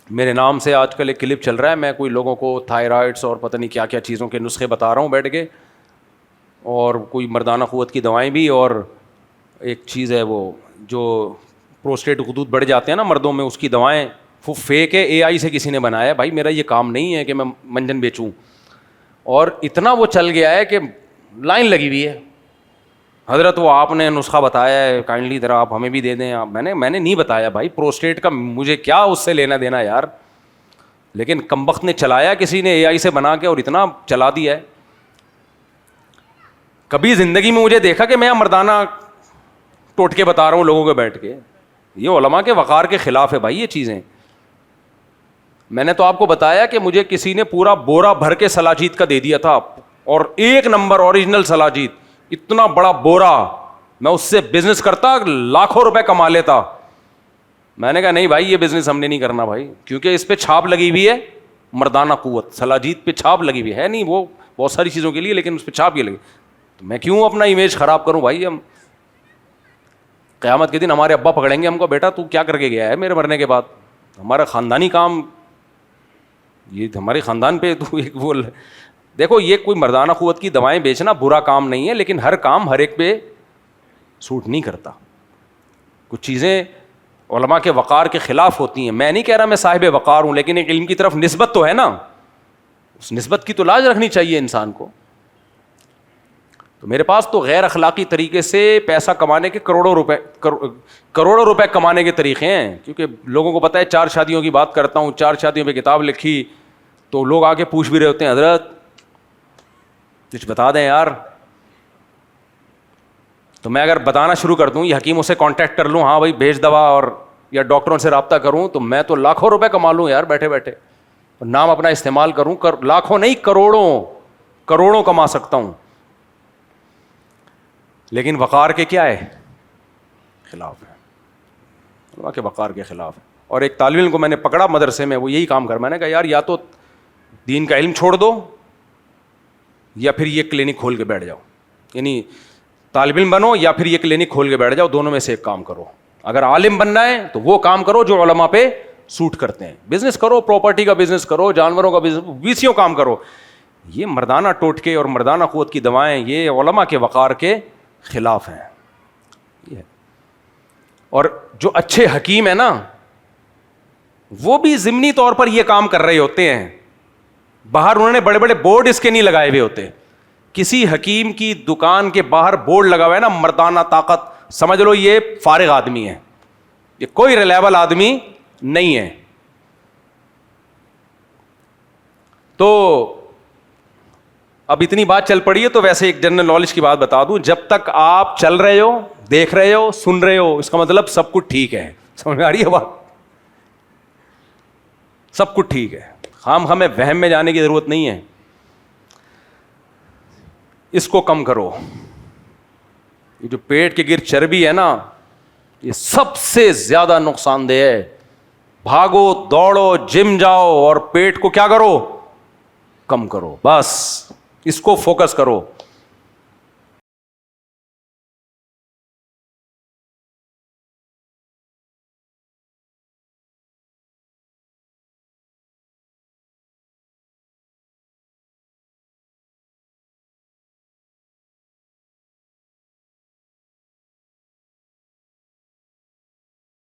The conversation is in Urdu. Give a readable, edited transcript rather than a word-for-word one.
میرے نام سے آج کل ایک کلپ چل رہا ہے, میں کوئی لوگوں کو تھائرائڈس اور پتہ نہیں کیا کیا چیزوں کے نسخے بتا رہا ہوں بیٹھ کے, اور کوئی مردانہ قوت کی دوائیں بھی, اور ایک چیز ہے وہ جو پروسٹیٹ غدود بڑھ جاتے ہیں نا مردوں میں, اس کی دوائیں وہ فیک ہے, اے آئی سے کسی نے بنایا ہے. بھائی میرا یہ کام نہیں ہے کہ میں منجن بیچوں, اور اتنا وہ چل گیا ہے کہ لائن لگی ہوئی ہے. حضرت وہ آپ نے نسخہ بتایا ہے, کائنڈلی ذرا آپ ہمیں بھی دے دیں. میں نے نہیں بتایا بھائی, پروسٹیٹ کا مجھے کیا اس سے لینا دینا یار, لیکن کمبخت نے چلایا کسی نے اے آئی سے بنا کے, اور اتنا چلا دیا ہے. کبھی زندگی میں مجھے دیکھا کہ میں مردانہ ٹوٹکے بتا رہا ہوں لوگوں کے بیٹھ کے, یہ علماء کے وقار کے خلاف ہے بھائی یہ چیزیں. میں نے تو آپ کو بتایا کہ مجھے کسی نے پورا بورا بھر کے سلاجید کا دے دیا تھا, اور ایک نمبر اوریجنل سلاجید, اتنا بڑا بورا, میں اس سے بزنس کرتا لاکھوں روپے کما لیتا. میں نے کہا نہیں بھائی یہ بزنس ہم نے نہیں کرنا بھائی, کیونکہ اس پہ چھاپ لگی ہوئی ہے مردانہ قوت, سلاجید پہ چھاپ لگی ہوئی ہے, نہیں وہ بہت ساری چیزوں کے لیے, لیکن اس پہ چھاپ یہ لگی, تو میں کیوں اپنا امیج خراب کروں بھائی. ہم قیامت کے دن ہمارے ابا پکڑیں گے ہم کو, بیٹا تو کیا کر کے گیا ہے میرے مرنے کے بعد, ہمارا خاندانی کام یہ ہمارے خاندان پہ تو ایک بول. دیکھو یہ کوئی مردانہ قوت کی دوائیں بیچنا برا کام نہیں ہے, لیکن ہر کام ہر ایک پہ سوٹ نہیں کرتا. کچھ چیزیں علماء کے وقار کے خلاف ہوتی ہیں. میں نہیں کہہ رہا میں صاحب وقار ہوں, لیکن ایک علم کی طرف نسبت تو ہے نا, اس نسبت کی تو لاج رکھنی چاہیے انسان کو. تو میرے پاس تو غیر اخلاقی طریقے سے پیسہ کمانے کے کروڑوں روپے کمانے کے طریقے ہیں, کیونکہ لوگوں کو پتہ ہے 4 شادیوں کی بات کرتا ہوں, 4 شادیوں پہ کتاب لکھی, تو لوگ آ کے پوچھ بھی رہے ہوتے ہیں حضرت کچھ بتا دیں یار. تو میں اگر بتانا شروع کر دوں, یہ حکیموں سے کانٹیکٹ کر لوں, ہاں بھائی بھیج دوا, اور یا ڈاکٹروں سے رابطہ کروں, تو میں تو لاکھوں روپے کما لوں یار بیٹھے بیٹھے, نام اپنا استعمال کروں, لاکھوں نہیں کروڑوں کما سکتا ہوں. لیکن وقار کے کیا ہے خلاف ہے, علماء کے وقار کے خلاف ہے. اور ایک طالب علم کو میں نے پکڑا مدرسے میں, وہ یہی کام کر, میں نے کہا یار یا تو دین کا علم چھوڑ دو یا پھر یہ کلینک کھول کے بیٹھ جاؤ, یعنی طالب علم بنو یا پھر یہ کلینک کھول کے بیٹھ جاؤ, دونوں میں سے ایک کام کرو. اگر عالم بننا ہے تو وہ کام کرو جو علماء پہ سوٹ کرتے ہیں, بزنس کرو, پراپرٹی کا بزنس کرو, جانوروں کا بزنس, ویسیوں کام کرو. یہ مردانہ ٹوٹکے اور مردانہ قوت کی دوائیں یہ علماء کے وقار کے خلاف ہیں. اور جو اچھے حکیم ہیں نا وہ بھی ضمنی طور پر یہ کام کر رہے ہوتے ہیں, باہر انہوں نے بڑے بڑے بورڈ اس کے نہیں لگائے ہوئے ہوتے. کسی حکیم کی دکان کے باہر بورڈ لگا ہوا ہے نا مردانہ طاقت, سمجھ لو یہ فارغ آدمی ہے, یہ کوئی ریلیبل آدمی نہیں ہے. تو اب اتنی بات چل پڑی ہے تو ویسے ایک جنرل نالج کی بات بتا دوں, جب تک آپ چل رہے ہو, دیکھ رہے ہو, سن رہے ہو, اس کا مطلب سب کچھ ٹھیک ہے. سمجھ میں آ رہی ہے بات, سب کچھ ٹھیک ہے, ہمیں وہم میں جانے کی ضرورت نہیں ہے. اس کو کم کرو. یہ جو پیٹ کے گر چربی ہے نا یہ سب سے زیادہ نقصان دہ ہے. بھاگو دوڑو, جم جاؤ, اور پیٹ کو کیا کرو, کم کرو, بس اس کو فوکس کرو.